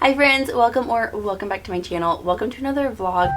Hi friends, welcome back to my channel. Welcome to another vlog.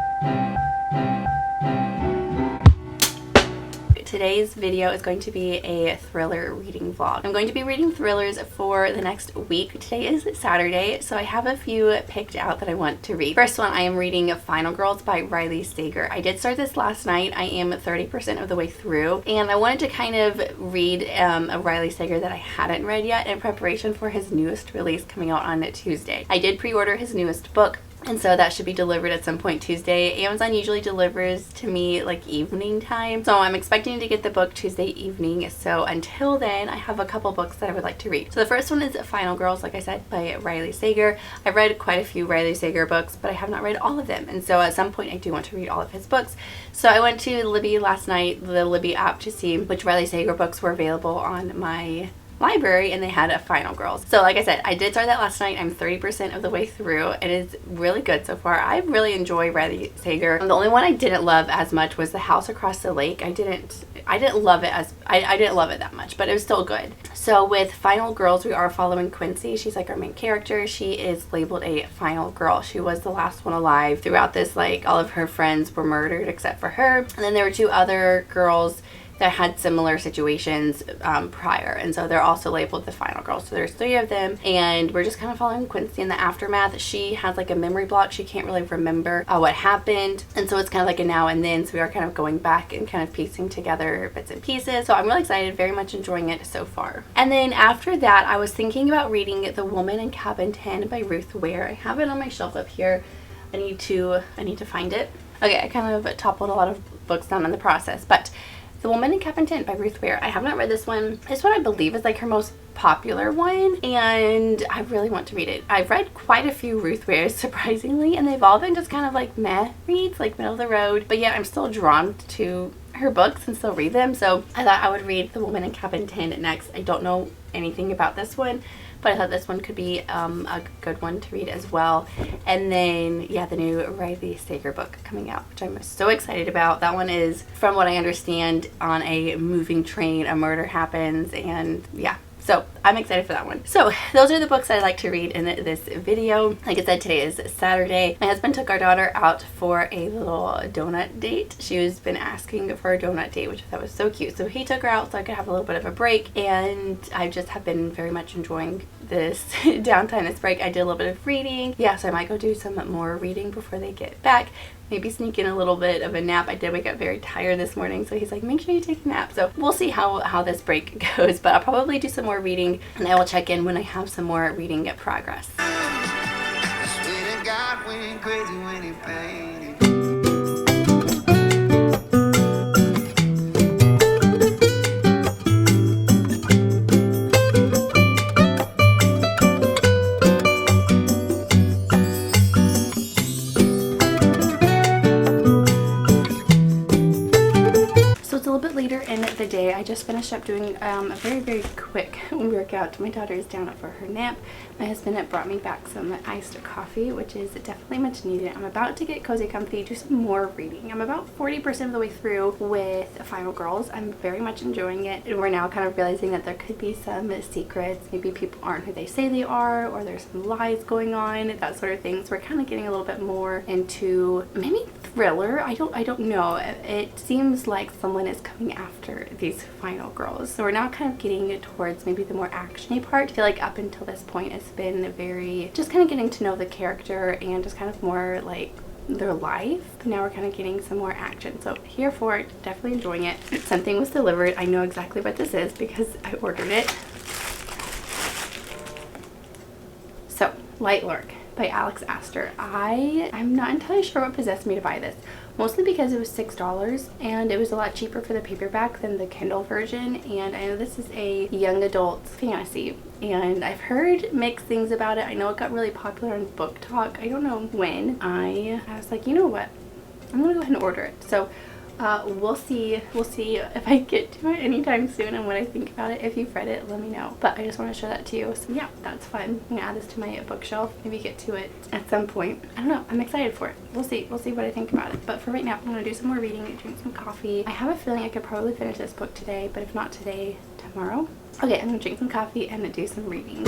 Today's video is going to be a thriller reading vlog. I'm going to be reading thrillers for the next week. Today is Saturday, so I have a few picked out that I want to read. First one, I am reading Final Girls by Riley Sager. I did start this last night. I am 30% of the way through, and I wanted to kind of read a Riley Sager that I hadn't read yet in preparation for his newest release coming out on Tuesday. I did pre-order his newest book, and so that should be delivered at some point Tuesday. Amazon usually delivers to me like evening time, so I'm expecting to get the book Tuesday evening. So until then, I have a couple books that I would like to read. So the first one is Final Girls, like I said, by Riley Sager. I've read quite a few Riley Sager books, but I have not read all of them, and so at some point I do want to read all of his books. So I went to Libby last night, the Libby app, to see which Riley Sager books were available on my library, and they had a Final Girls. So like I said, I did start that last night. I'm 30% of the way through. It is really good so far. I really enjoy Riley Sager. The only one I didn't love as much was The House Across the Lake. I didn't love it I didn't love it that much, but it was still good. So with Final Girls, we are following Quincy. She's like our main character. She is labeled a final girl. She was the last one alive throughout this. Like, all of her friends were murdered except for her, and then there were two other girls that had similar situations prior, and so they're also labeled the Final Girls. So there's three of them, and we're just kind of following Quincy in the aftermath. She has like a memory block. She can't really remember what happened, and so it's kind of like a now and then. So we are kind of going back and kind of piecing together bits and pieces. So I'm really excited, very much enjoying it so far. And then after that, I was thinking about reading The Woman in Cabin 10 by Ruth Ware. I have it on my shelf up here. I need to find it. Okay, I kind of toppled a lot of books down in the process, but The Woman in Cabin 10 by Ruth Ware. I have not read this one. This one I believe is like her most popular one, and I really want to read it. I've read quite a few Ruth Wares, surprisingly, and they've all been just kind of like meh reads, like middle of the road, but yet I'm still drawn to her books and still read them. So I thought I would read The Woman in Cabin 10 next. I don't know anything about this one, but I thought this one could be a good one to read as well. And then, yeah, the new Riley Sager book coming out, which I'm so excited about. That one is, from what I understand, on a moving train. A murder happens, and yeah. So I'm excited for that one. So those are the books I like to read in this video. Like I said, today is Saturday. My husband took our daughter out for a little donut date. She has been asking for a donut date, which I thought was so cute. So he took her out so I could have a little bit of a break, and I just have been very much enjoying this downtime, this break. I did a little bit of reading. Yeah, so I might go do some more reading before they get back. Maybe sneak in a little bit of a nap. I did wake up very tired this morning, so he's like, make sure you take a nap. So we'll see how this break goes, but I'll probably do some more reading, and I will check in when I have some more reading progress. Later in the day, I just finished up doing a very quick workout. My daughter is down for her nap. My husband brought me back some iced coffee, which is definitely much needed. I'm about to get cozy comfy, do some more reading. I'm about 40% of the way through with Final Girls. I'm very much enjoying it, and we're now kind of realizing that there could be some secrets. Maybe people aren't who they say they are, or there's some lies going on, that sort of thing. So we're kind of getting a little bit more into maybe thriller. I don't know. It seems like someone is coming after these Final Girls. So we're now kind of getting towards maybe the more actiony part. I feel like up until this point it's been very just kind of getting to know the character and just kind of more like their life. But now we're kind of getting some more action. So here for it, definitely enjoying it. Something was delivered. I know exactly what this is because I ordered it. So, Light Lurk by Alex Astor. I'm not entirely sure what possessed me to buy this. Mostly because it was $6, and it was a lot cheaper for the paperback than the Kindle version, and I know this is a young adult fantasy, and I've heard mixed things about it. I know it got really popular on Book Talk. I don't know when. I was like, you know what? I'm gonna go ahead and order it. So we'll see if I get to it anytime soon and what I think about it. If you've read it, let me know. But I just want to show that to you. So yeah, that's fun. I'm gonna add this to my bookshelf. Maybe get to it at some point. I don't know. I'm excited for it. We'll see what I think about it. But for right now, I'm gonna do some more reading, drink some coffee. I have a feeling I could probably finish this book today, but if not today, tomorrow. Okay, I'm gonna drink some coffee and do some reading.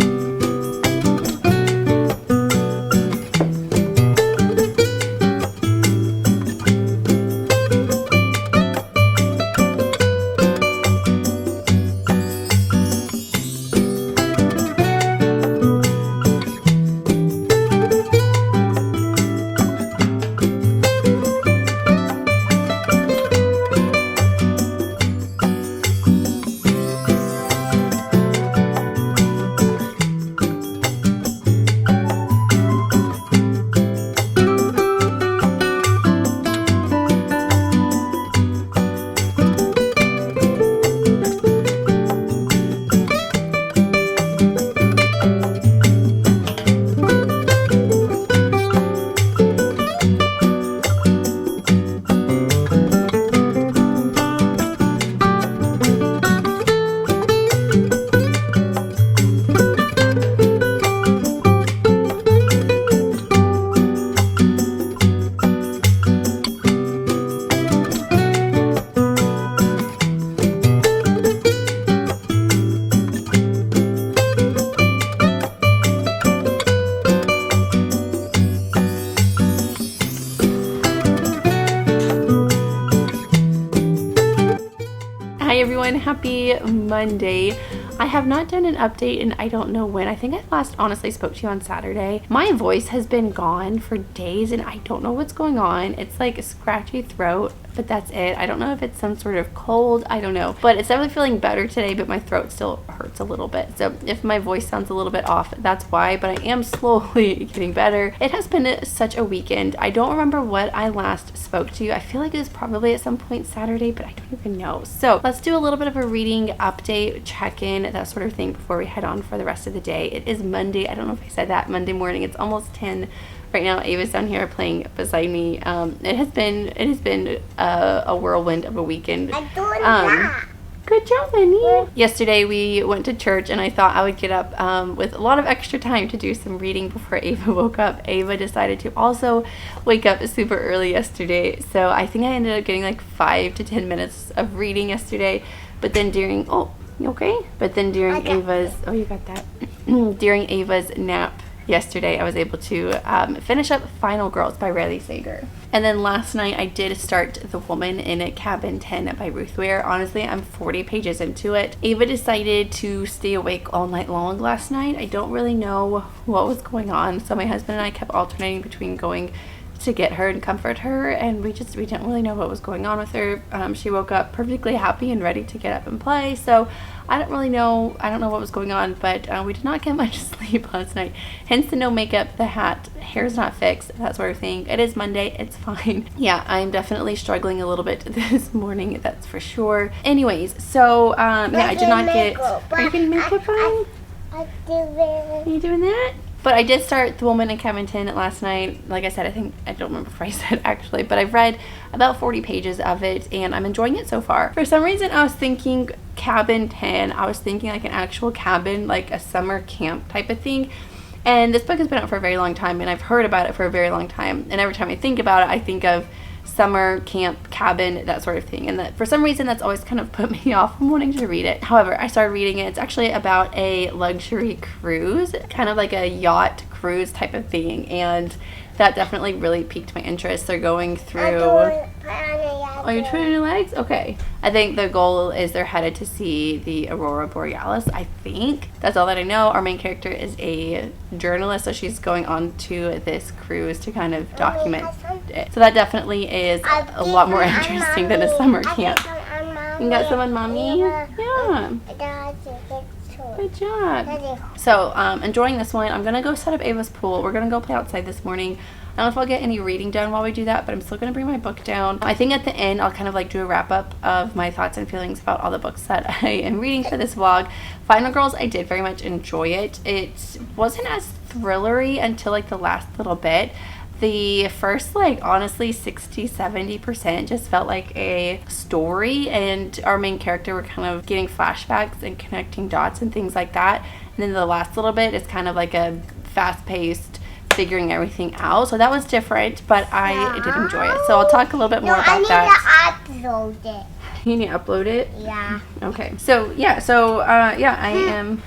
happy Monday. I have not done an update and I don't know when. I think I last honestly spoke to you on Saturday. My voice has been gone for days and I don't know what's going on. It's like a scratchy throat, but that's it. I don't know if it's some sort of cold. I don't know. But it's definitely feeling better today, but my throat still hurts a little bit. So if my voice sounds a little bit off, that's why. But I am slowly getting better. It has been such a weekend. I don't remember what I last spoke to you. I feel like it was probably at some point Saturday, but I don't even know. So let's do a little bit of a reading update, check-in, that sort of thing before we head on for the rest of the day. It is Monday. I don't know if I said that. Monday morning. It's almost 10 right now. Ava's down here playing beside me. It has been a whirlwind of a weekend. Good job, Annie. Yesterday we went to church and I thought I would get up with a lot of extra time to do some reading before Ava woke up. Ava decided to also wake up super early yesterday. So I think I ended up getting like 5 to 10 minutes of reading yesterday. But then during, oh, you okay? But then during Ava's, oh, you got that. During Ava's nap yesterday, I was able to finish up Final Girls by Riley Sager. And then last night I did start The Woman in Cabin 10 by Ruth Ware. Honestly, I'm 40 pages into it. Ava decided to stay awake all night long last night. I don't really know what was going on. So my husband and I kept alternating between going to get her and comfort her, and we didn't really know what was going on with her. She woke up perfectly happy and ready to get up and play, so I don't know what was going on, but we did not get much sleep last night, hence the no makeup, the hat, hair's not fixed, that sort of thing. It is Monday, it's fine. Yeah, I'm definitely struggling a little bit this morning, that's for sure. Anyways, so yeah, I did not get, are you getting makeup on? Are you doing that? But I did start The Woman in Cabin 10 last night. Like I said, I don't remember if I said actually, but I've read about 40 pages of it and I'm enjoying it so far. For some reason, I was thinking Cabin 10. I was thinking like an actual cabin, like a summer camp type of thing. And this book has been out for a very long time and I've heard about it for a very long time. And every time I think about it, I think of summer camp, cabin, that sort of thing, and that for some reason that's always kind of put me off from wanting to read it. However, I started reading it. It's actually about a luxury cruise, kind of like a yacht cruise type of thing, and that definitely really piqued my interest. They're going through... Oh, you're trying your legs? Okay. I think the goal is they're headed to see the Aurora Borealis, I think. That's all that I know. Our main character is a journalist, so she's going on to this cruise to kind of document it. So that definitely is a lot more interesting than a summer camp. You got some on Mommy? Yeah. Good job. So, enjoying this one. I'm going to go set up Ava's pool. We're going to go play outside this morning. I don't know if I'll get any reading done while we do that, but I'm still going to bring my book down. I think at the end, I'll kind of like do a wrap up of my thoughts and feelings about all the books that I am reading for this vlog. Final Girls, I did very much enjoy it. It wasn't as thrillery until like the last little bit. The first, like, honestly 60-70% just felt like a story, and our main character were kind of getting flashbacks and connecting dots and things like that. And then the last little bit is kind of like a fast-paced figuring everything out. So that was different, but I did enjoy it. So I'll talk a little bit more about that. I need to upload it. You need to upload it? Yeah. Okay. So, yeah. So, yeah, I am...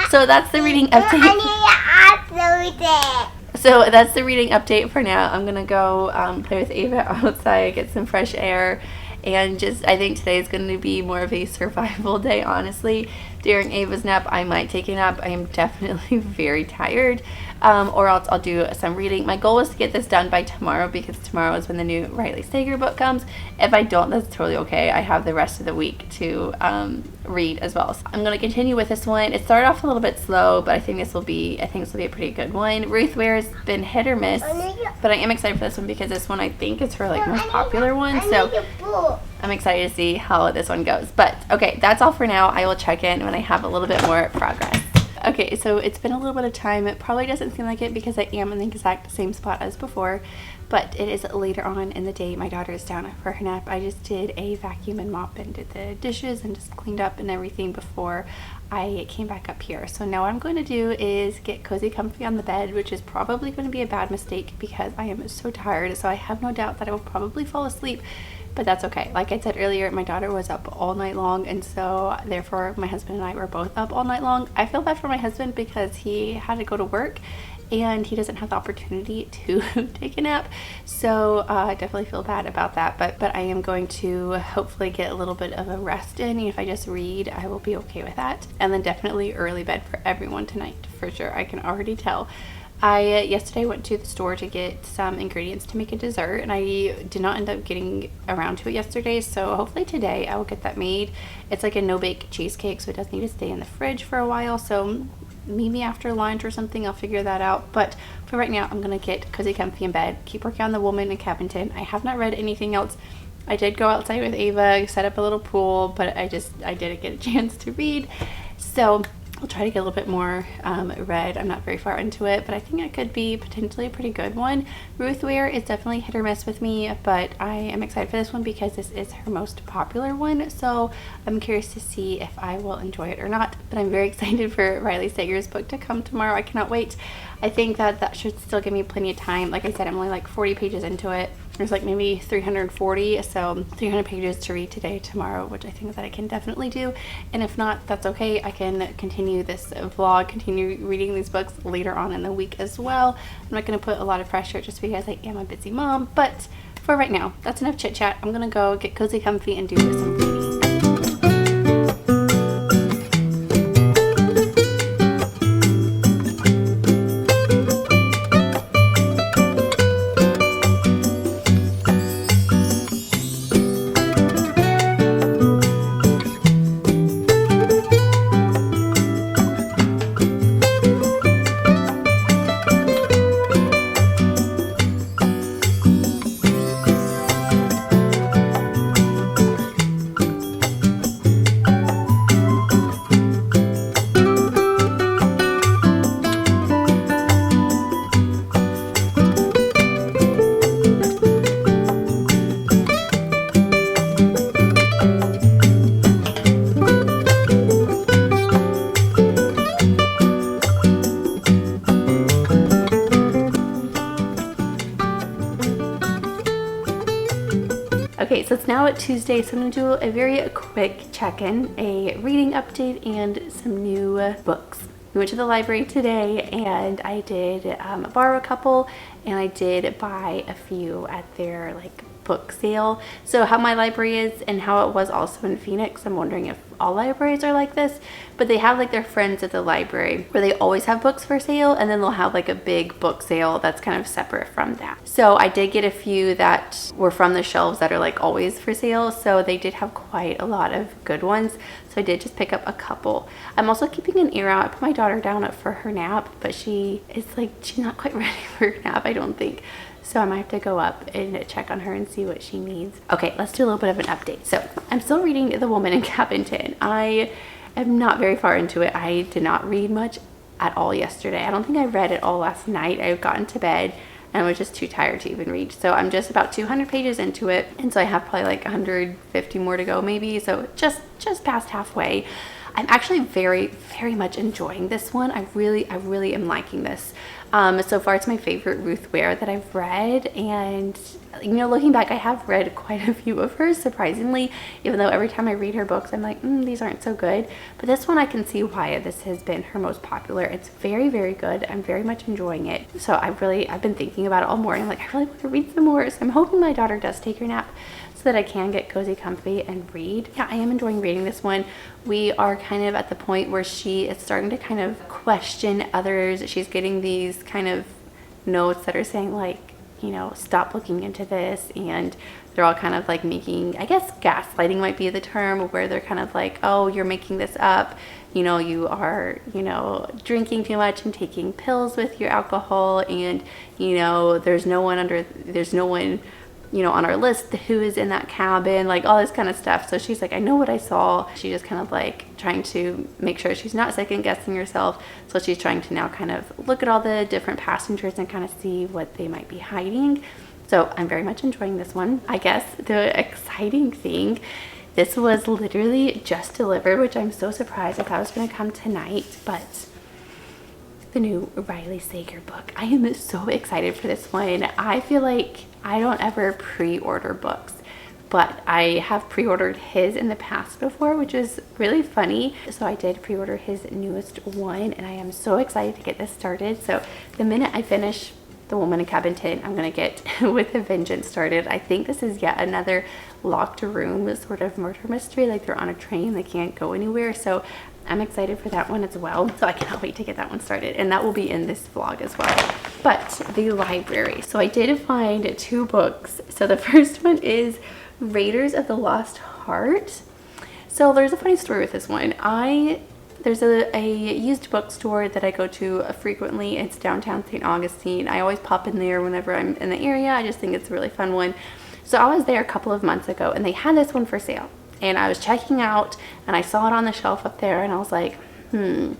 So that's the reading update. I need to upload it. So that's the reading update for now. I'm gonna go play with Ava outside, get some fresh air, and just, I think today is going to be more of a survival day, honestly. During Ava's nap, I might take a nap. I am definitely very tired, or else I'll do some reading. My goal is to get this done by tomorrow, because tomorrow is when the new Riley Sager book comes. If I don't, that's totally okay. I have the rest of the week to read as well. So I'm going to continue with this one. It started off a little bit slow, but I think this will be a pretty good one. Ruth Ware's been hit or miss, but I am excited for this one because this one I think is her like most popular one. So I'm excited to see how this one goes. But okay, that's all for now. I will check in when I have a little bit more progress. Okay, so it's been a little bit of time. It probably doesn't seem like it because I am in the exact same spot as before, but it is later on in the day. My daughter is down for her nap. I just did a vacuum and mop and did the dishes and just cleaned up and everything before I came back up here. So now what I'm going to do is get cozy comfy on the bed, which is probably going to be a bad mistake because I am so tired. So I have no doubt that I will probably fall asleep but that's okay. Like I said earlier, my daughter was up all night long, and so therefore my husband and I were both up all night long. I feel bad for my husband because he had to go to work and he doesn't have the opportunity to take a nap, so I definitely feel bad about that, but I am going to hopefully get a little bit of a rest in, and if I just read, I will be okay with that. And then definitely early bed for everyone tonight, for sure. I can already tell. I yesterday went to the store to get some ingredients to make a dessert, and I did not end up getting around to it yesterday, so hopefully today I will get that made. It's like a no-bake cheesecake, so it does need to stay in the fridge for a while, so maybe after lunch or something I'll figure that out. But for right now, I'm gonna get cozy comfy in bed, keep working on The Woman in Cabinton. I have not read anything else. I did go outside with Ava, set up a little pool, but I didn't get a chance to read, so I'll try to get a little bit more read. I'm not very far into it, but I think it could be potentially a pretty good one. Ruth Ware is definitely hit or miss with me, but I am excited for this one because this is her most popular one, so I'm curious to see if I will enjoy it or not. But I'm very excited for Riley Sager's book to come tomorrow. I cannot wait. I think that should still give me plenty of time. Like I said, I'm only like 40 pages into it. There's like maybe 340, so 300 pages to read today, tomorrow, which I think that I can definitely do. And if not, that's okay. I can continue this vlog, continue reading these books later on in the week as well. I'm not going to put a lot of pressure just because I am a busy mom, but for right now, that's enough chit chat. I'm going to go get cozy comfy and do some reading. Okay, so it's now Tuesday, so I'm going to do a very quick check-in, a reading update, and some new books. We went to the library today, and I did borrow a couple, and I did buy a few at their book sale. So how my library is and how it was also in Phoenix, I'm wondering if all libraries are like this, but they have their friends at the library where they always have books for sale, and then they'll have a big book sale that's kind of separate from that. So I did get a few that were from the shelves that are always for sale, so they did have quite a lot of good ones, so I did just pick up a couple. I'm also keeping an ear out. I put my daughter down for her nap, but she's not quite ready for her nap, I don't think. So I might have to go up and check on her and see what she needs. Okay, let's do a little bit of an update. So I'm still reading The Woman in Cabinton. I am not very far into it. I did not read much at all yesterday. I don't think I read it all last night. I got into bed and was just too tired to even read. So I'm just about 200 pages into it. And so I have probably 150 more to go maybe. So just past halfway. I'm actually very, very much enjoying this one. I really am liking this. So far it's my favorite Ruth Ware that I've read, and looking back, I have read quite a few of hers, surprisingly, even though every time I read her books I'm like, these aren't so good. But this one I can see why this has been her most popular. It's very, very good. I'm very much enjoying it. So I've been thinking about it all morning. I really want to read some more. So I'm hoping my daughter does take her nap so that I can get cozy comfy and read. Yeah, I am enjoying reading this one. We are kind of at the point where she is starting to kind of question others. She's getting these kind of notes that are saying stop looking into this, and they're all kind of making, I guess gaslighting might be the term, where they're kind of oh, you're making this up, you are drinking too much and taking pills with your alcohol, and there's no one on our list who is in that cabin, all this kind of stuff. So she's I know what I saw. She's just kind of trying to make sure she's not second guessing herself. So she's trying to now kind of look at all the different passengers and kind of see what they might be hiding. So I'm very much enjoying this one. I guess the exciting thing, this was literally just delivered, which I'm so surprised. I thought it was going to come tonight, but the new Riley Sager book. I am so excited for this one. I feel like I don't ever pre-order books but I have pre-ordered his in the past before, which is really funny. So I did pre-order his newest one, and I am so excited to get this started. So the minute I finish The Woman in Cabin 10, I'm gonna get With a Vengeance started. I think this is yet another locked room sort of murder mystery, like they're on a train, they can't go anywhere. So I'm excited for that one as well. So I cannot wait to get that one started, and that will be in this vlog as well. But the library. So I did find 2 books. So the first one is Raiders of the Lost Heart. So there's a funny story with this one. There's a used bookstore that I go to frequently. It's downtown St. Augustine. I always pop in there whenever I'm in the area. I just think it's a really fun one. So I was there a couple of months ago, and they had this one for sale. And I was checking out, and I saw it on the shelf up there, and I was like, no,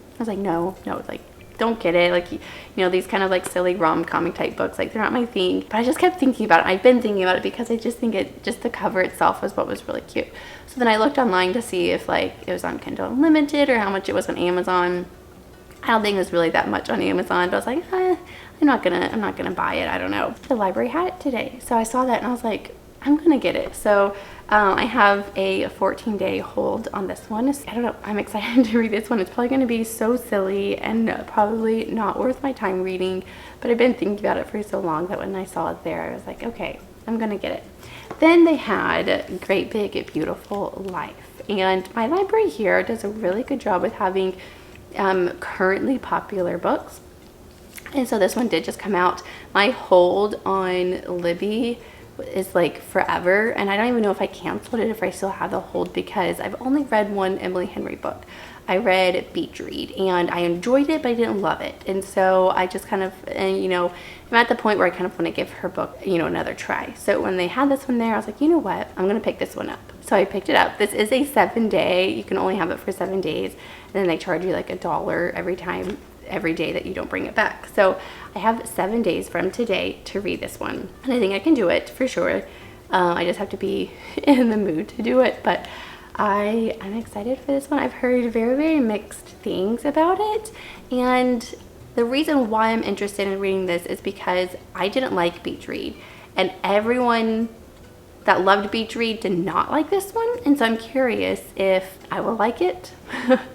like, don't get it. Like, you know, these kind of like silly rom-com type books, like they're not my thing. But I just kept thinking about it. I've been thinking about it because I just think just the cover itself was what was really cute. So then I looked online to see if like it was on Kindle Unlimited or how much it was on Amazon. I don't think it was really that much on Amazon, but I was like, I'm not gonna buy it. I don't know. The library had it today, so I saw that and I was like, I'm gonna get it. So I have a 14-day hold on this one. I don't know, I'm excited to read this one. It's probably gonna be so silly and probably not worth my time reading, but I've been thinking about it for so long that when I saw it there, I was like, okay, I'm gonna get it. Then they had Great Big Beautiful Life, and my library here does a really good job with having currently popular books. And so this one did just come out. My hold on Libby is like forever, and I don't even know if I canceled it, if I still have the hold, because I've only read one Emily Henry book. I read Beach Read, and I enjoyed it, but I didn't love it. And so I just kind of, you know, I'm at the point where I kind of want to give her book, you know, another try. So when they had this one there, I was like, you know what, I'm gonna pick this one up. So I picked it up. This is a 7-day, you can only have it for 7 days, and then they charge you like $1 every day that you don't bring it back. So I have 7 days from today to read this one, and I think I can do it for sure. I just have to be in the mood to do it, but I'm excited for this one. I've heard very, very mixed things about it, and the reason why I'm interested in reading this is because I didn't like Beach Read, and everyone that loved Beach Read did not like this one, and so I'm curious if I will like it.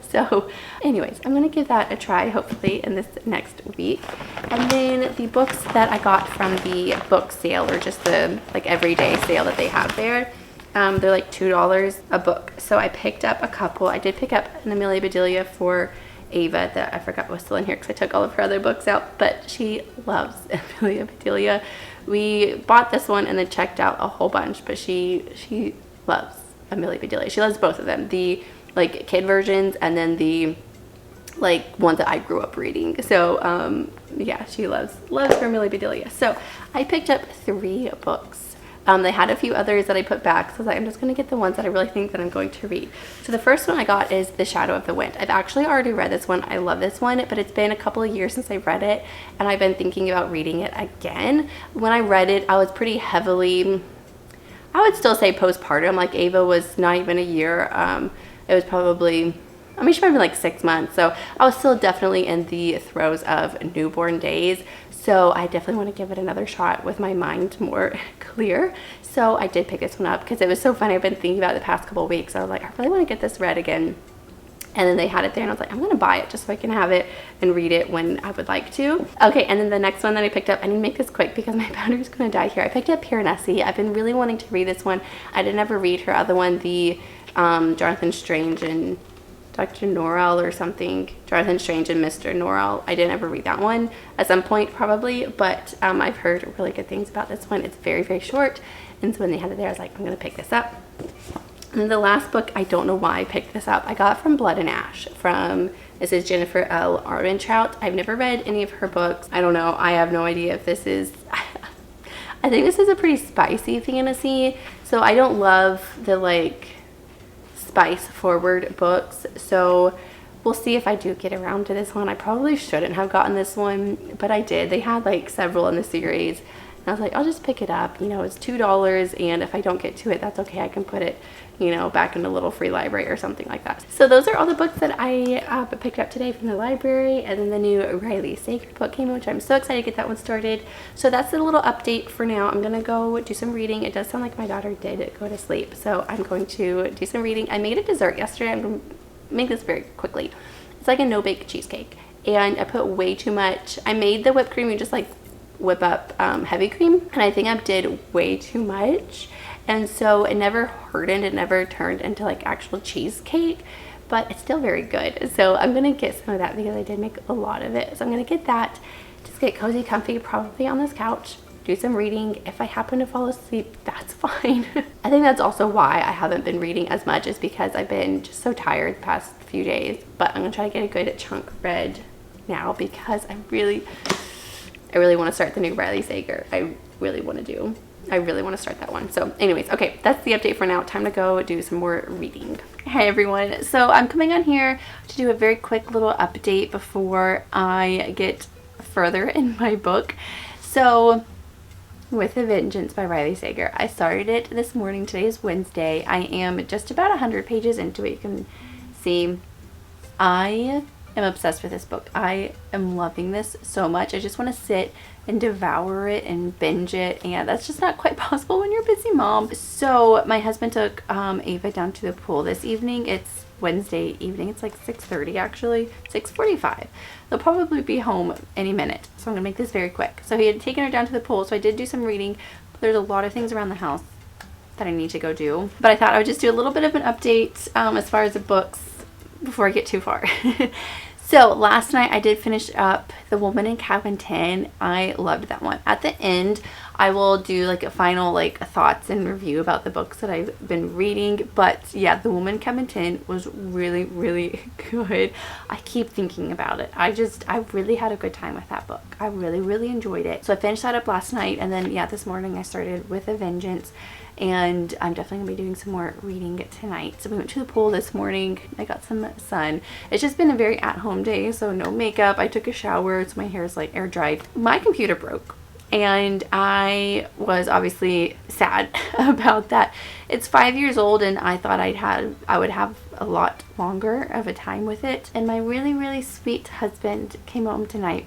So anyways, I'm gonna give that a try hopefully in this next week. And then the books that I got from the book sale, or just the like everyday sale that they have there, they're like $2 a book. So I picked up a couple. I did pick up an Amelia Bedelia for Ava that I forgot was still in here because I took all of her other books out, but she loves Amelia Bedelia. We bought this one and then checked out a whole bunch, but she loves Amelia Bedelia. She loves both of them, the like kid versions and then the like ones that I grew up reading. So yeah, she loves her Amelia Bedelia. So I picked up 3 books. They had a few others that I put back, so I was like, I'm just going to get the ones that I really think that I'm going to read. So the first one I got is The Shadow of the Wind. I've actually already read this one. I love this one, but it's been a couple of years since I read it, and I've been thinking about reading it again. When I read it, I was pretty heavily, I would still say postpartum. Like Ava was not even a year. It was probably, I mean, she might have been like 6 months. So I was still definitely in the throes of newborn days. So I definitely want to give it another shot with my mind more clear. So I did pick this one up because it was so funny. I've been thinking about it the past couple of weeks. I was like, I really want to get this read again. And then they had it there and I was like, I'm going to buy it just so I can have it and read it when I would like to. Okay, and then the next one that I picked up, I need to make this quick because my battery's going to die here. I picked up Piranesi. I've been really wanting to read this one. I didn't ever read her other one, the Jonathan Strange and Dr. Norrell or something. Jonathan Strange and Mr. Norrell. I didn't ever read that one at some point probably, but I've heard really good things about this one. It's very, very short, and so when they had it there, I was like, I'm gonna pick this up. And then the last book, I don't know why I picked this up. I got from Blood and Ash from, this is Jennifer L. Armentrout. I've never read any of her books. I don't know. I have no idea if this is, I think this is a pretty spicy fantasy, so I don't love the like spice forward books, so we'll see if I do get around to this one. I probably shouldn't have gotten this one, but I did. They had like several in the series, I was like, I'll just pick it up. You know, it's $2, and if I don't get to it, that's okay. I can put it, you know, back in a little free library or something like that. So those are all the books that I picked up today from the library. And then the new Riley Sager book came in, which I'm so excited to get that one started. So that's a little update for now. I'm gonna go do some reading. It does sound like my daughter did go to sleep, so I'm going to do some reading. I made a dessert yesterday. I'm gonna make this very quickly. It's like a no-bake cheesecake, and I put way too much. I made the whipped cream, you just like whip up heavy cream, and I think I did way too much, and so it never hardened. It never turned into like actual cheesecake, but it's still very good. So I'm gonna get some of that because I did make a lot of it. So I'm gonna get that, just get cozy, comfy, probably on this couch, do some reading. If I happen to fall asleep, that's fine. I think that's also why I haven't been reading as much, is because I've been just so tired the past few days. But I'm gonna try to get a good chunk read now because I really want to start the new Riley Sager. I really want to start that one. So anyways, okay, that's the update for now. Time to go do some more reading. Hey everyone, so I'm coming on here to do a very quick little update before I get further in my book. So With a Vengeance by Riley Sager, I started it this morning. Today is Wednesday. I am just about 100 pages into it. You can see I am obsessed with this book. I am loving this so much. I just want to sit and devour it and binge it, and that's just not quite possible when you're a busy mom. So my husband took Ava down to the pool this evening. It's Wednesday evening. It's like 6:30 actually, 6:45. They'll probably be home any minute, so I'm gonna make this very quick. So he had taken her down to the pool, so I did do some reading, but there's a lot of things around the house that I need to go do. But I thought I would just do a little bit of an update as far as the books before I get too far. So last night I did finish up The Woman in Cabin 10. I loved that one. At the end, I will do like a final like thoughts and review about the books that I've been reading. But yeah, The Woman in Cabin 10 was really, really good. I keep thinking about it. I really had a good time with that book. I really, really enjoyed it. So I finished that up last night, and then yeah, this morning I started With a Vengeance. And I'm definitely gonna be doing some more reading tonight. So we went to the pool this morning. I got some sun. It's just been a very at-home day, so no makeup. I took a shower, so my hair is like air dried. My computer broke, and I was obviously sad about that. It's 5 years old, and I thought I would have a lot longer of a time with it. And my really, really sweet husband came home tonight.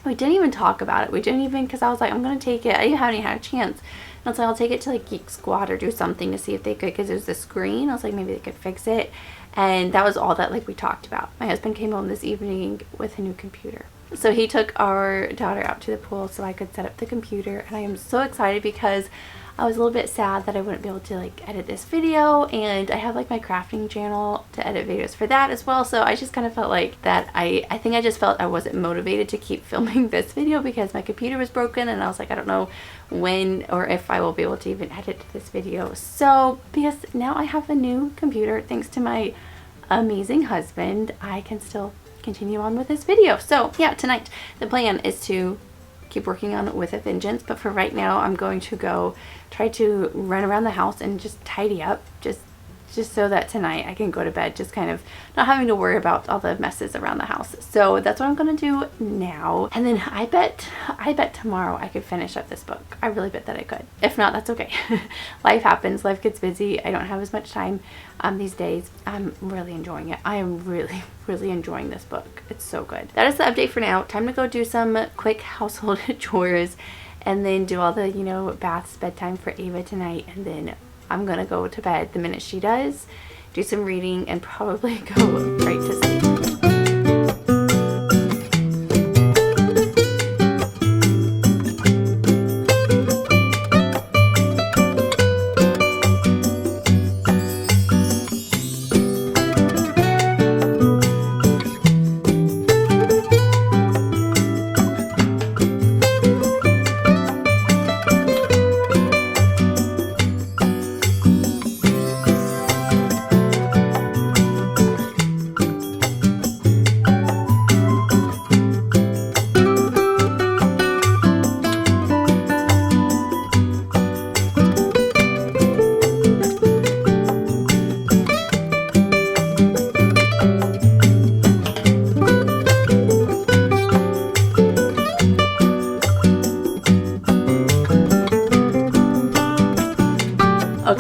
We didn't even talk about it. We didn't even, because I was like, I'm gonna take it. I haven't even had a chance. I was like, I'll take it to like Geek Squad or do something to see if they could, because it was the screen. I was like, maybe they could fix it. And that was all that like we talked about. My husband came home this evening with a new computer. So he took our daughter out to the pool so I could set up the computer. And I am so excited because I was a little bit sad that I wouldn't be able to like edit this video, and I have like my crafting channel to edit videos for that as well. So I just kind of felt like that I think I just felt I wasn't motivated to keep filming this video because my computer was broken, and I was like, I don't know when or if I will be able to even edit this video. So because now I have a new computer thanks to my amazing husband, I can still continue on with this video. So yeah, tonight the plan is to keep working on With a Vengeance, but for right now I'm going to go try to run around the house and just tidy up, just so that tonight I can go to bed just kind of not having to worry about all the messes around the house. So that's what I'm gonna do now, and then I bet tomorrow I could finish up this book. I really bet that I could. If not, that's okay. Life happens, life gets busy. I don't have as much time these days. I'm really enjoying it. I am really, really enjoying this book. It's so good. That is the update for now. Time to go do some quick household chores, and then do all the, you know, baths, bedtime for Ava tonight, and then I'm gonna go to bed the minute she does, do some reading, and probably go right to sleep.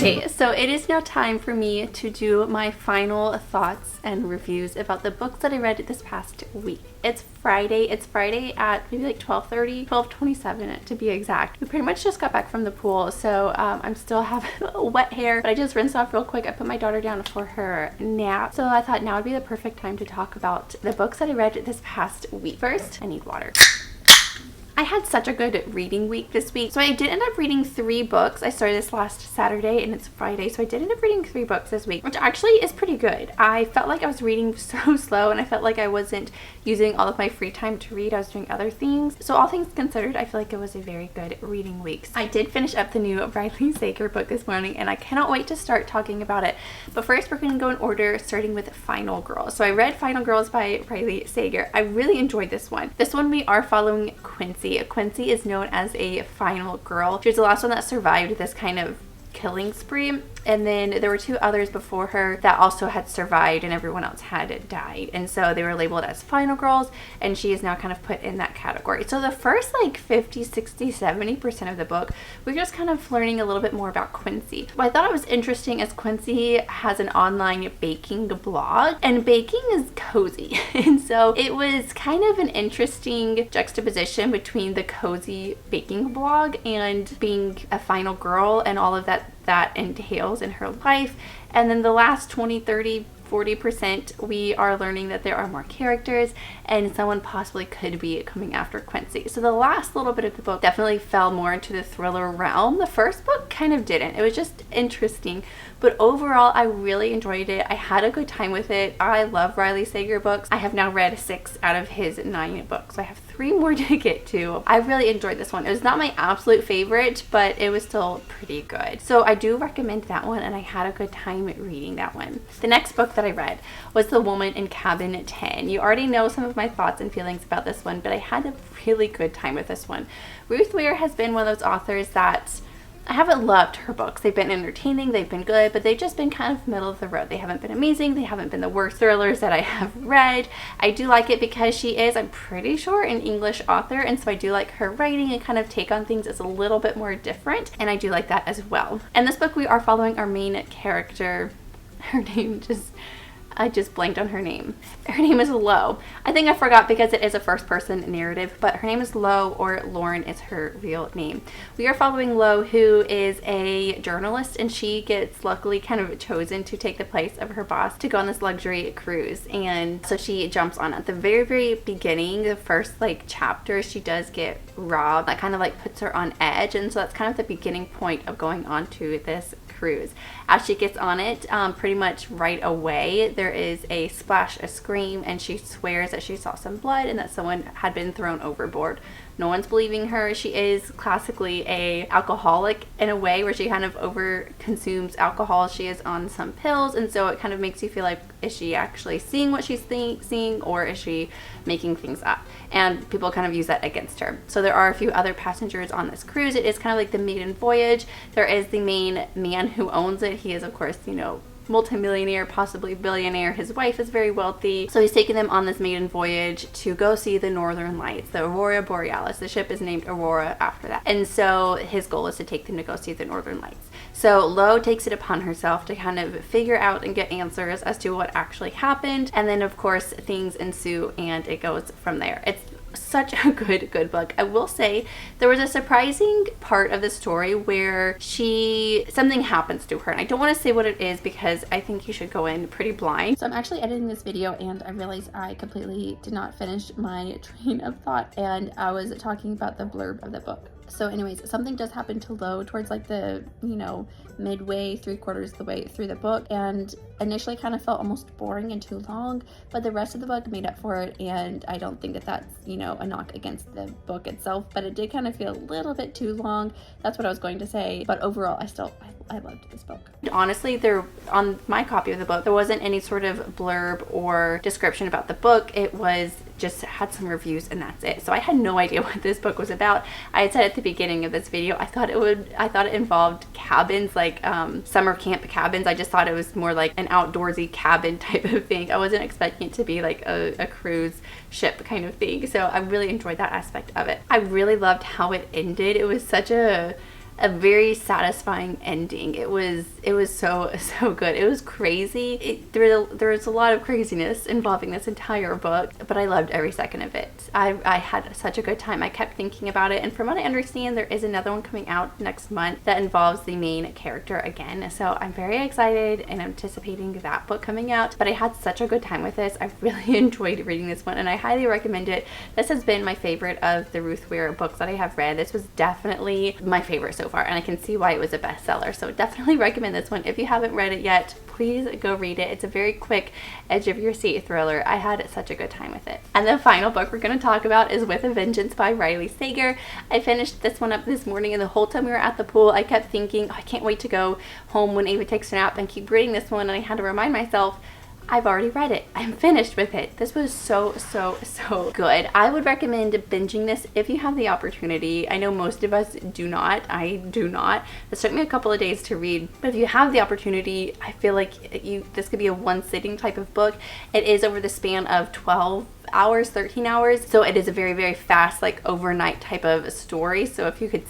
Okay, so it is now time for me to do my final thoughts and reviews about the books that I read this past week. It's Friday at maybe like 12:30, 12:27 to be exact. We pretty much just got back from the pool, so I'm still having wet hair, but I just rinsed off real quick. I put my daughter down for her nap, so I thought now would be the perfect time to talk about the books that I read this past week. First, I need water. I had such a good reading week this week. So I did end up reading 3 books. I started this last Saturday and it's Friday. So I did end up reading 3 books this week, which actually is pretty good. I felt like I was reading so slow and I felt like I wasn't using all of my free time to read. I was doing other things. So all things considered, I feel like it was a very good reading week. I did finish up the new Riley Sager book this morning and I cannot wait to start talking about it. But first we're going to go in order, starting with Final Girls. So I read Final Girls by Riley Sager. I really enjoyed this one. This one we are following Quincy. Quincy is known as a final girl. She was the last one that survived this kind of killing spree, and then there were 2 others before her that also had survived and everyone else had died, and so they were labeled as final girls, and she is now kind of put in that category. So the first like 50, 60, 70% of the book, we're just kind of learning a little bit more about Quincy. What I thought it was interesting is Quincy has an online baking blog, and baking is cozy and so it was kind of an interesting juxtaposition between the cozy baking blog and being a final girl and all of that entails in her life. And then the last 20, 30, 40% we are learning that there are more characters and someone possibly could be coming after Quincy. So the last little bit of the book definitely fell more into the thriller realm. The first book kind of didn't. It was just interesting, but overall I really enjoyed it. I had a good time with it. I love Riley Sager books. I have now read 6 out of his 9 books. I have 3 more to get to. I really enjoyed this one. It was not my absolute favorite, but it was still pretty good. So I do recommend that one, and I had a good time reading that one. The next book that I read was The Woman in Cabin 10. You already know some of my thoughts and feelings about this one, but I had a really good time with this one. Ruth Ware has been one of those authors that I haven't loved her books. They've been entertaining, they've been good, but they've just been kind of middle of the road. They haven't been amazing, they haven't been the worst thrillers that I have read. I do like it because she is, I'm pretty sure, an English author, and so I do like her writing and kind of take on things as a little bit more different, and I do like that as well. In this book we are following our main character. Her name I just blanked on her name. Her name is Lo. I think I forgot because it is a first person narrative, but her name is Lo, or Lauren is her real name. We are following Lo, who is a journalist, and she gets luckily kind of chosen to take the place of her boss to go on this luxury cruise. And so she jumps on at the very, very beginning, the first like chapter, she does get robbed. That kind of like puts her on edge, and so that's kind of the beginning point of going on to this cruise. As she gets on it, pretty much right away, there is a splash, a scream, and she swears that she saw some blood and that someone had been thrown overboard. No one's believing her. She is classically a alcoholic in a way where she kind of over consumes alcohol. She is on some pills, and so it kind of makes you feel like, is she actually seeing what she's seeing, or is she making things up? And people kind of use that against her. So there are a few other passengers on this cruise. It is kind of like the maiden voyage. There is the main man who owns it. He is, of course, you know, multimillionaire, possibly billionaire. His wife is very wealthy, so he's taking them on this maiden voyage to go see the Northern Lights, the Aurora Borealis. The ship is named Aurora after that, and so his goal is to take them to go see the Northern Lights. So Lo takes it upon herself to kind of figure out and get answers as to what actually happened, and then of course things ensue and it goes from there. It's such a good book. I will say there was a surprising part of the story where something happens to her, and I don't want to say what it is because I think you should go in pretty blind. So I'm actually editing this video and I realized I completely did not finish my train of thought, and I was talking about the blurb of the book. So anyways, something does happen to Lo towards like the, you know, midway, 3/4 of the way through the book, and initially kind of felt almost boring and too long, but the rest of the book made up for it, and I don't think that that's, you know, a knock against the book itself, but it did kind of feel a little bit too long. That's what I was going to say, but overall I loved this book. Honestly, on my copy of the book, there wasn't any sort of blurb or description about the book. It was just had some reviews and that's it. So I had no idea what this book was about. I had said at the beginning of this video, I thought it involved cabins, like summer camp cabins. I just thought it was more like an outdoorsy cabin type of thing. I wasn't expecting it to be like a cruise ship kind of thing. So I really enjoyed that aspect of it. I really loved how it ended. It was such a a very satisfying ending. It was so good. It was crazy. There was a lot of craziness involving this entire book, but I loved every second of it. I had such a good time. I kept thinking about it, and from what I understand, there is another one coming out next month that involves the main character again. So I'm very excited and anticipating that book coming out. But I had such a good time with this. I really enjoyed reading this one, and I highly recommend it. This has been my favorite of the Ruth Ware books that I have read. This was definitely my favorite so far, and I can see why it was a bestseller. So definitely recommend this one. If you haven't read it yet, please go read it. It's a very quick, edge of your seat thriller. I had such a good time with it. And the final book we're going to talk about is With a Vengeance by Riley Sager. I finished this one up this morning, and the whole time we were at the pool, I kept thinking, oh, I can't wait to go home when Ava takes a nap and keep reading this one. And I had to remind myself, I've already read it. I'm finished with it. This was so good. I would recommend binging this if you have the opportunity. I know most of us do not. I do not. It took me a couple of days to read, but if you have the opportunity, I feel like this could be a one sitting type of book. It is over the span of 12 hours, 13 hours, so it is a very fast, like overnight type of story. So if you could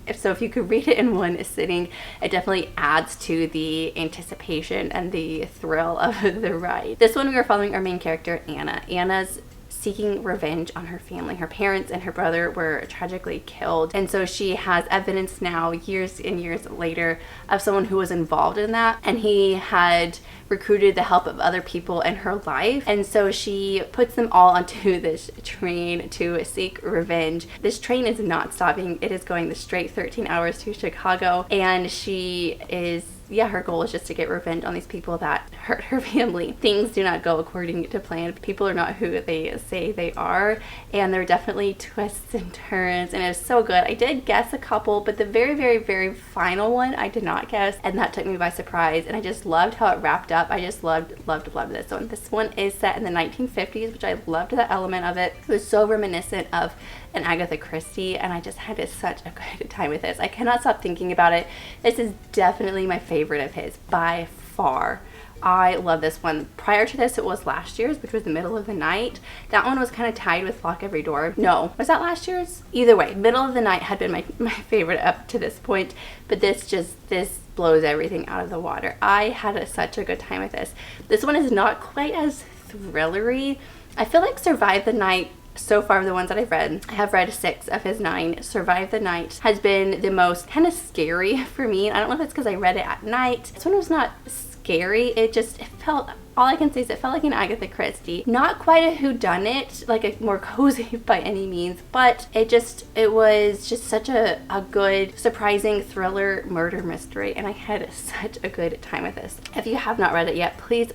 if you could read it in one sitting, it definitely adds to the anticipation and the thrill of the ride. This one we were following our main character, Anna. Anna's seeking revenge on her family. Her parents and her brother were tragically killed, and so she has evidence now, years and years later, of someone who was involved in that, and he had recruited the help of other people in her life, and so she puts them all onto this train to seek revenge. This train is not stopping. It is going the straight 13 hours to Chicago, and she is her goal is just to get revenge on these people that hurt her family. Things do not go according to plan. People are not who they say they are, and there are definitely twists and turns, and it's so good. I did guess a couple, but the very final one I did not guess, and that took me by surprise, and I just loved how it wrapped up. I just loved this one. This one is set in the 1950s, which I loved that element of it. It was so reminiscent of an Agatha Christie, and I just had such a good time with this. I cannot stop thinking about it. This is definitely my favorite of his by far. I love this one. Prior to this, it was last year's, which was The Middle of the Night. That one was kind of tied with Lock Every Door. No, was that last year's? Either way, Middle of the Night had been my favorite up to this point, but this blows everything out of the water. I had such a good time with this. This one is not quite as thrillery. I feel like Survive the Night, so far the ones that I've read, I have read 6 of his 9. Survive the Night has been the most kind of scary for me. I don't know if it's because I read it at night. This one was not scary. It felt, all I can say is it felt like an Agatha Christie. Not quite a whodunit, like a more cozy by any means, but it was just such a good, surprising thriller murder mystery, and I had such a good time with this. If you have not read it yet, please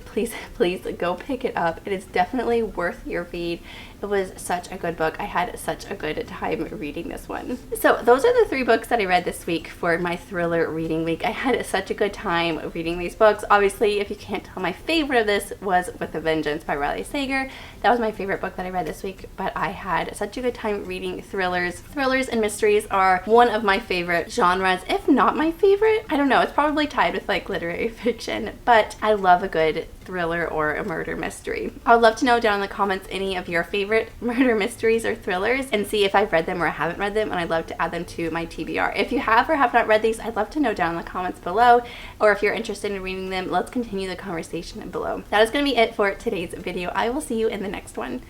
go pick it up. It is definitely worth your read. It was such a good book. I had such a good time reading this one. So those are the 3 books that I read this week for my thriller reading week. I had such a good time reading these books. Obviously, if you can't tell, my favorite of this was With a Vengeance by Riley Sager. That was my favorite book that I read this week, but I had such a good time reading thrillers. Thrillers and mysteries are one of my favorite genres, if not my favorite. I don't know, it's probably tied with like literary fiction, but I love a good thriller or a murder mystery. I would love to know down in the comments any of your favorite murder mysteries or thrillers, and see if I've read them or I haven't read them, and I'd love to add them to my TBR. If you have or have not read these, I'd love to know down in the comments below, or if you're interested in reading them, let's continue the conversation below. That is going to be it for today's video. I will see you in the next one.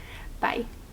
Bye.